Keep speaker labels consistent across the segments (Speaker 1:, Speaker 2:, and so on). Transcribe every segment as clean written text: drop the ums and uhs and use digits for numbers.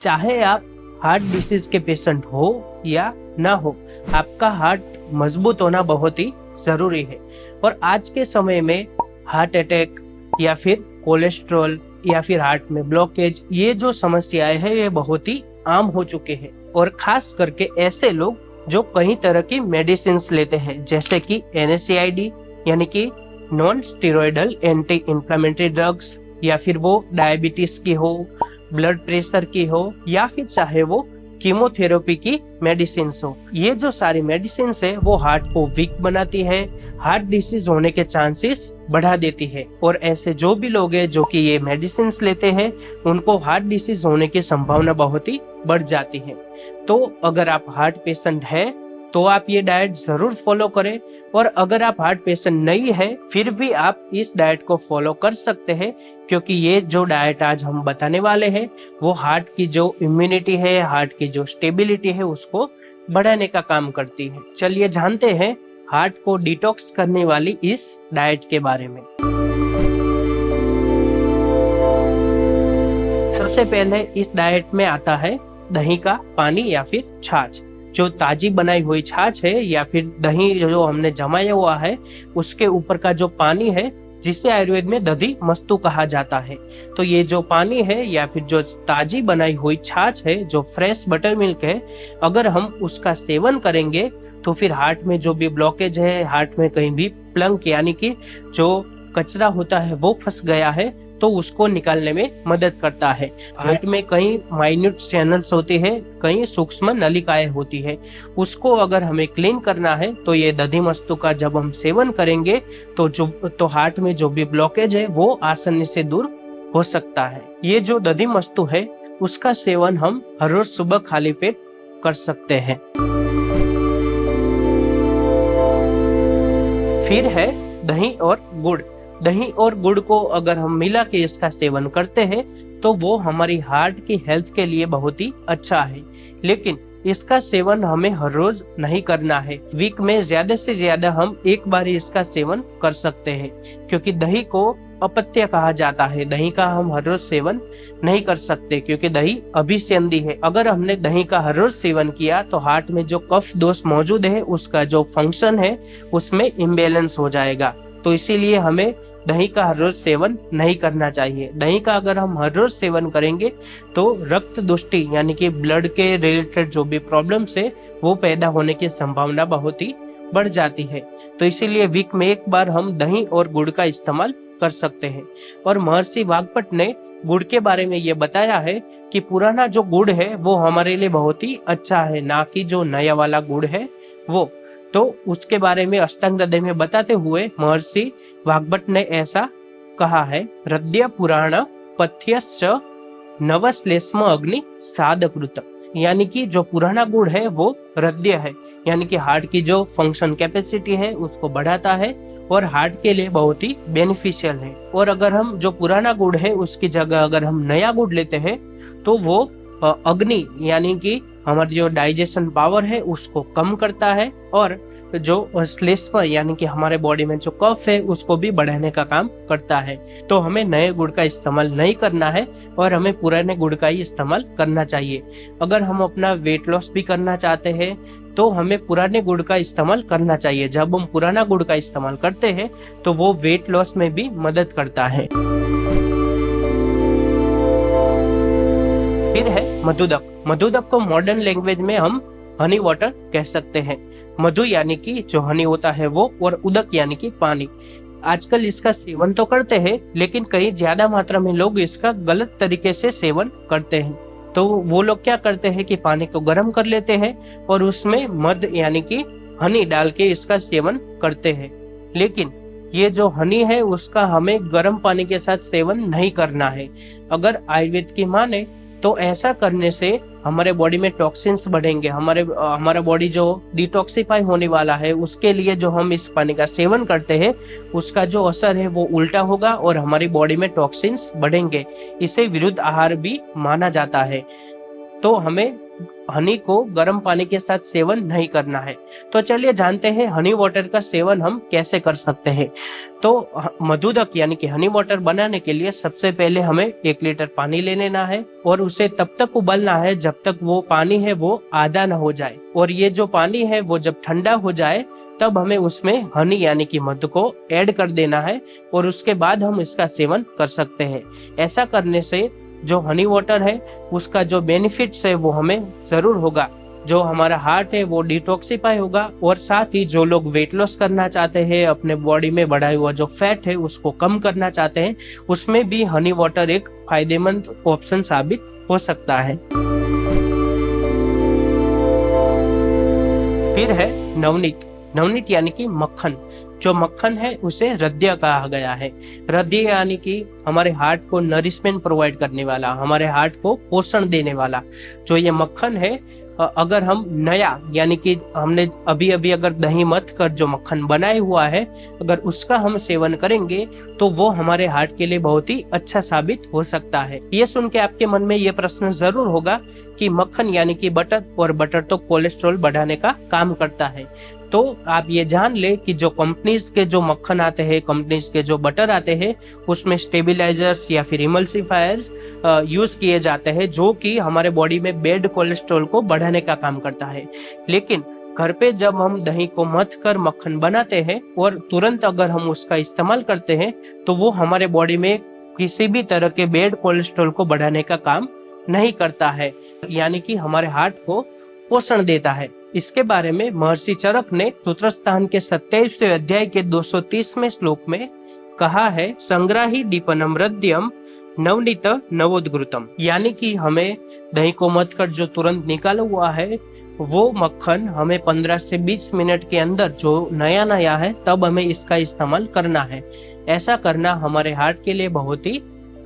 Speaker 1: चाहे आप heart disease के पेशेंट हो या ना हो, आपका हार्ट मजबूत होना बहुत ही जरूरी है। और आज के समय में हार्ट अटैक या फिर कोलेस्ट्रॉल या फिर हार्ट में ब्लॉकेज, ये जो समस्याएं हैं ये बहुत ही आम हो चुके हैं। और खास करके ऐसे लोग जो कई तरह की मेडिसिन लेते हैं, जैसे कि NSAID यानी कि non steroidal anti inflammatory drugs, या फिर वो डायबिटीज की हो, ब्लड प्रेशर की हो, या फिर चाहे वो कीमोथेरेपी की मेडिसिन हो। ये जो सारी मेडिसिन है वो हार्ट को वीक बनाती है, हार्ट डिसीज होने के चांसेस बढ़ा देती है। और ऐसे जो भी लोग हैं जो कि ये मेडिसिन लेते हैं, उनको हार्ट डिसीज होने की संभावना बहुत ही बढ़ जाती है। तो अगर आप हार्ट पेशेंट है तो आप ये डाइट जरूर फॉलो करें। और अगर आप हार्ट पेशेंट नहीं है फिर भी आप इस डाइट को फॉलो कर सकते हैं, क्योंकि ये जो डाइट आज हम बताने वाले हैं वो हार्ट की जो इम्यूनिटी है, हार्ट की जो स्टेबिलिटी है, उसको बढ़ाने का काम करती है। चलिए जानते हैं हार्ट को डिटॉक्स करने वाली इस डाइट के बारे में। सबसे पहले इस डाइट में आता है दही का पानी या फिर छाछ। जो ताजी बनाई हुई छाछ है या फिर दही जो हमने जमाया हुआ है, उसके ऊपर का जो पानी है, जिसे आयुर्वेद में दधी मस्तु कहा जाता है। तो ये जो पानी है या फिर जो ताजी बनाई हुई छाछ है, जो फ्रेश बटर मिल्क है, अगर हम उसका सेवन करेंगे तो फिर हार्ट में जो भी ब्लॉकेज है, हार्ट में कहीं भी प्लंक यानी कि जो कचरा होता है वो फंस गया है, तो उसको निकालने में मदद करता है। हार्ट में कई माइन्यूट चैनल्स होते हैं, कई सूक्ष्म नलिकाएं होती है, उसको अगर हमें क्लीन करना है तो ये दधी मस्तु का जब हम सेवन करेंगे तो हार्ट में जो भी ब्लॉकेज है वो आसानी से दूर हो सकता है। ये जो दधी मस्तु है उसका सेवन हम हर रोज सुबह खाली पेट कर सकते हैं। फिर है दही और गुड़। दही और गुड़ को अगर हम मिला के इसका सेवन करते हैं तो वो हमारी हार्ट की हेल्थ के लिए बहुत ही अच्छा है, लेकिन इसका सेवन हमें हर रोज नहीं करना है। वीक में ज्यादा से ज्यादा हम एक बार ही इसका सेवन कर सकते हैं, क्योंकि दही को अपत्य कहा जाता है। दही का हम हर रोज सेवन नहीं कर सकते क्योंकि दही अभिसंधि है। अगर हमने दही का हर रोज सेवन किया तो हार्ट में जो कफ दोष मौजूद है, उसका जो फंक्शन है उसमें इम्बेलेंस हो जाएगा। तो इसीलिए हमें दही का हर रोज सेवन नहीं करना चाहिए। दही का अगर हम हर रोज सेवन करेंगे तो रक्त दुष्टि यानी कि ब्लड के रिलेटेड जो भी प्रॉब्लम्स है वो पैदा होने की संभावना बहुत ही बढ़ जाती है। तो इसीलिए वीक में एक बार हम दही और गुड़ का इस्तेमाल कर सकते हैं। और महर्षि वाग्भट ने गुड़ के बारे में ये बताया है कि पुराना जो गुड़ है वो हमारे लिए बहुत ही अच्छा है, ना कि जो नया वाला गुड़ है वो। तो उसके बारे में अष्टांग हृदय में बताते हुए महर्षि वाग्भट ने ऐसा कहा है, हृदय पुराण पथ्यश्च नवश्लेष्म अग्नि साधकृत। यानी कि जो पुराना गुड़ है वो हृदय है, यानी कि हार्ट की जो फंक्शन कैपेसिटी है उसको बढ़ाता है और हार्ट के लिए बहुत ही बेनिफिशियल है। और अगर हम जो पुराना गुड़ है उसकी जगह अगर हम नया गुड़ लेते हैं तो वो अग्नि यानी कि हमारी जो डाइजेशन पावर है उसको कम करता है, और जो श्लेष्म यानी कि हमारे बॉडी में जो कफ है उसको भी बढ़ाने का काम करता है। तो हमें नए गुड़ का इस्तेमाल नहीं करना है और हमें पुराने गुड़ का ही इस्तेमाल करना चाहिए। अगर हम अपना वेट लॉस भी करना चाहते हैं तो हमें पुराने गुड़ का इस्तेमाल करना चाहिए। जब हम पुराना गुड़ का इस्तेमाल करते हैं तो वो वेट लॉस में भी मदद करता है। फिर है मधुदक। मधुदक को मॉडर्न लैंग्वेज में हम हनी वाटर कह सकते हैं। मधु यानी कि जो हनी होता है वो, और उदक यानी कि पानी। आजकल इसका सेवन तो करते हैं लेकिन कई ज्यादा मात्रा में लोग इसका गलत तरीके से सेवन करते हैं। तो वो लोग क्या करते हैं कि पानी को गर्म कर लेते हैं और उसमें मध यानी कि हनी डाल के इसका सेवन करते हैं। लेकिन ये जो हनी है उसका हमें गर्म पानी के साथ सेवन नहीं करना है। अगर आयुर्वेद की माने तो ऐसा करने से हमारे बॉडी में टॉक्सिन्स बढ़ेंगे। हमारा बॉडी जो डिटॉक्सिफाई होने वाला है उसके लिए जो हम इस पानी का सेवन करते हैं उसका जो असर है वो उल्टा होगा और हमारी बॉडी में टॉक्सिन्स बढ़ेंगे। इसे विरुद्ध आहार भी माना जाता है। तो हमें हनी को गर्म पानी के साथ सेवन नहीं करना है। तो चलिए जानते हैं हनी वाटर का सेवन हम कैसे कर सकते हैं। तो मधुदक यानी कि हनी वाटर बनाने के लिए सबसे पहले हमें 1 लीटर पानी ले लेना है और उसे तब तक उबलना है जब तक वो पानी है वो आधा न हो जाए। और ये जो पानी है वो जब ठंडा हो जाए तब हमें उसमें हनी यानी कि मधु को ऐड कर देना है और उसके बाद हम इसका सेवन कर सकते हैं। ऐसा करने से जो हनी वाटर है उसका जो बेनिफिट्स है वो हमें जरूर होगा। जो हमारा हार्ट है वो डिटॉक्सिफाई होगा और साथ ही जो लोग वेट लॉस करना चाहते हैं, अपने बॉडी में बढ़ा हुआ जो फैट है उसको कम करना चाहते हैं, उसमें भी हनी वाटर एक फायदेमंद ऑप्शन साबित हो सकता है। फिर है नवनीत। नवनीत यानी कि मक्खन। जो मक्खन है उसे रद्या कहा गया है। रद्या यानी कि हमारे हार्ट को नरिशमेंट प्रोवाइड करने वाला, हमारे हार्ट को पोषण देने वाला जो ये मक्खन है, अगर हम नया यानी कि हमने अभी अभी अगर दही मथ कर जो मक्खन बनाया हुआ है अगर उसका हम सेवन करेंगे तो वो हमारे हार्ट के लिए बहुत ही अच्छा साबित हो सकता है। ये सुन के आपके मन में ये प्रश्न जरूर होगा कि मक्खन यानी कि बटर, और बटर तो कोलेस्ट्रॉल बढ़ाने का काम करता है। तो आप ये जान ले कि जो कंपनीज के जो मक्खन आते हैं, कंपनीज के जो बटर आते हैं, उसमें स्टेबिलाइजर्स या फिर इमल्सिफायर्स यूज किए जाते हैं जो कि हमारे बॉडी में बैड कोलेस्ट्रॉल को बढ़ाने का काम करता है। लेकिन घर पे जब हम दही को मथ कर मक्खन बनाते हैं और तुरंत अगर हम उसका इस्तेमाल करते हैं तो वो हमारे बॉडी में किसी भी तरह के बैड कोलेस्ट्रॉल को बढ़ाने का काम नहीं करता है, यानी कि हमारे हार्ट को पोषण देता है। इसके बारे में महर्षि चरक ने सूत्रस्थान के 27वें अध्याय के 230वें श्लोक में कहा है, संग्राही दीपनम रद्यम नवनीत नवोद्घृतम, यानी कि हमें दही को मथ कर जो तुरंत निकाला हुआ है वो मक्खन हमें 15 से 20 मिनट के अंदर जो नया नया है तब हमें इसका इस्तेमाल करना है। ऐसा करना हमारे हार्ट के लिए बहुत ही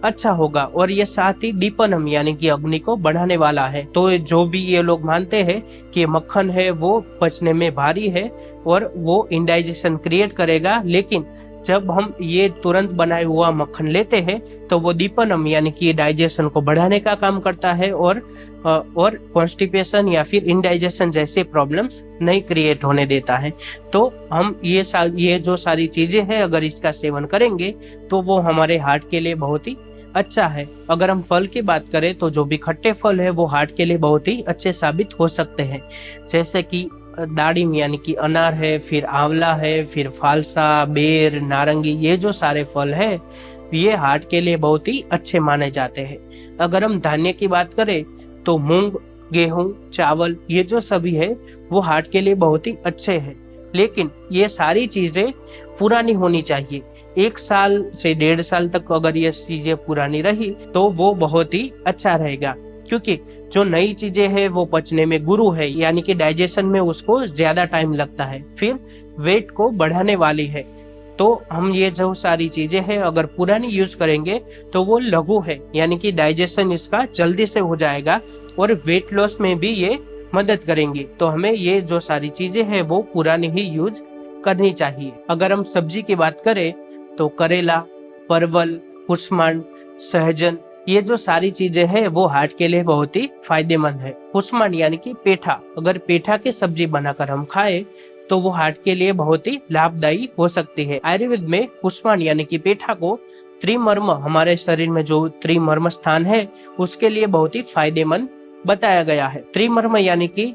Speaker 1: अच्छा होगा और ये साथ ही दीपनम यानी कि अग्नि को बढ़ाने वाला है। तो जो भी ये लोग मानते हैं कि मक्खन है वो पचने में भारी है और वो इंडाइजेशन क्रिएट करेगा, लेकिन जब हम ये तुरंत बनाया हुआ मक्खन लेते हैं तो वो दीपनम यानी कि डाइजेशन को बढ़ाने का काम करता है और कॉन्स्टिपेशन या फिर इंडाइजेशन जैसे प्रॉब्लम्स नहीं क्रिएट होने देता है। तो हम ये जो सारी चीजें हैं अगर इसका सेवन करेंगे तो वो हमारे हार्ट के लिए बहुत ही अच्छा है। अगर हम फल की बात करें तो जो भी खट्टे फल है वो हार्ट के लिए बहुत ही अच्छे साबित हो सकते हैं, जैसे कि दाड़िम यानी कि अनार है, फिर आंवला है, फिर फालसा, बेर, नारंगी, ये जो सारे फल है ये हार्ट के लिए बहुत ही अच्छे माने जाते हैं। अगर हम धान्य की बात करें तो मूंग, गेहूं, चावल, ये जो सभी है वो हार्ट के लिए बहुत ही अच्छे हैं, लेकिन ये सारी चीजें पुरानी होनी चाहिए। 1 साल से 1.5 साल तक अगर ये चीजें पुरानी रही तो वो बहुत ही अच्छा रहेगा, क्योंकि जो नई चीजें हैं वो पचने में गुरु है, यानी कि डाइजेशन में उसको ज्यादा टाइम लगता है, फिर वेट को बढ़ाने वाली है। तो हम ये जो सारी चीजें हैं अगर पुरानी यूज करेंगे तो वो लघु है, यानी कि डाइजेशन इसका जल्दी से हो जाएगा और वेट लॉस में भी ये मदद करेंगी। तो हमें ये जो सारी चीजें हैं वो पुरानी ही यूज करनी चाहिए। अगर हम सब्जी की बात करें तो करेला, परवल, कुष्मांड, सहजन, ये जो सारी चीजें हैं वो हार्ट के लिए बहुत ही फायदेमंद है। कुष्मांड यानी कि पेठा, अगर पेठा की सब्जी बनाकर हम खाए तो वो हार्ट के लिए बहुत ही लाभदायी हो सकती है। आयुर्वेद में कुष्मांड यानी कि पेठा को त्रिमर्म, हमारे शरीर में जो त्रिमर्म स्थान है उसके लिए बहुत ही फायदेमंद बताया गया है। त्रिमर्म यानी कि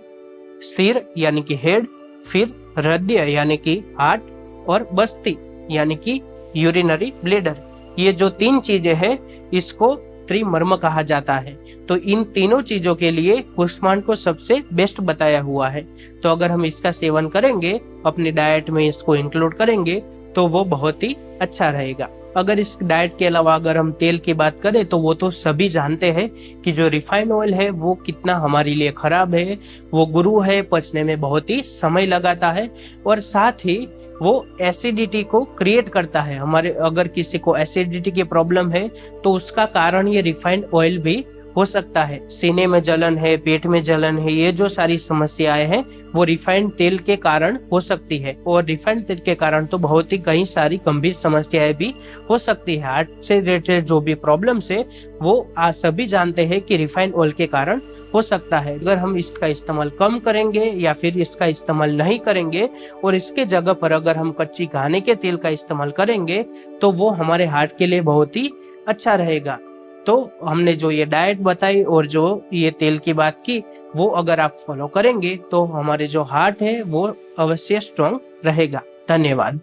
Speaker 1: सिर यानी कि हेड, फिर हृदय यानी कि हार्ट, और बस्ती यानी कि यूरिनरी ब्लैडर, ये जो 3 चीजें हैं इसको त्रिमर्म कहा जाता है। तो इन तीनों चीजों के लिए कुष्मांड को सबसे बेस्ट बताया हुआ है। तो अगर हम इसका सेवन करेंगे, अपनी डाइट में इसको इंक्लूड करेंगे तो वो बहुत ही अच्छा रहेगा। अगर इस डाइट के अलावा अगर हम तेल की बात करें तो वो तो सभी जानते हैं कि जो रिफाइंड ऑयल है वो कितना हमारे लिए खराब है, वो गुरु है, पचने में बहुत ही समय लगाता है और साथ ही वो एसिडिटी को क्रिएट करता है। हमारे अगर किसी को एसिडिटी की प्रॉब्लम है तो उसका कारण ये रिफाइंड ऑयल भी हो सकता है। सीने में जलन है, पेट में जलन है, ये जो सारी समस्याएं हैं वो रिफाइंड तेल के कारण हो सकती है। और रिफाइंड तेल के कारण तो बहुत ही कई सारी गंभीर समस्याएं भी हो सकती है। हार्ट से रिलेटेड जो भी प्रॉब्लम्स है वो आज सभी जानते हैं कि रिफाइंड ऑयल के कारण हो सकता है। अगर हम इसका इस्तेमाल कम करेंगे या फिर इसका इस्तेमाल नहीं करेंगे और इसके जगह पर अगर हम कच्ची घानी के तेल का इस्तेमाल करेंगे तो वो हमारे हार्ट के लिए बहुत ही अच्छा रहेगा। तो हमने जो ये डाइट बताई और जो ये तेल की बात की वो अगर आप फॉलो करेंगे तो हमारे जो हार्ट है वो अवश्य स्ट्रॉन्ग रहेगा। धन्यवाद।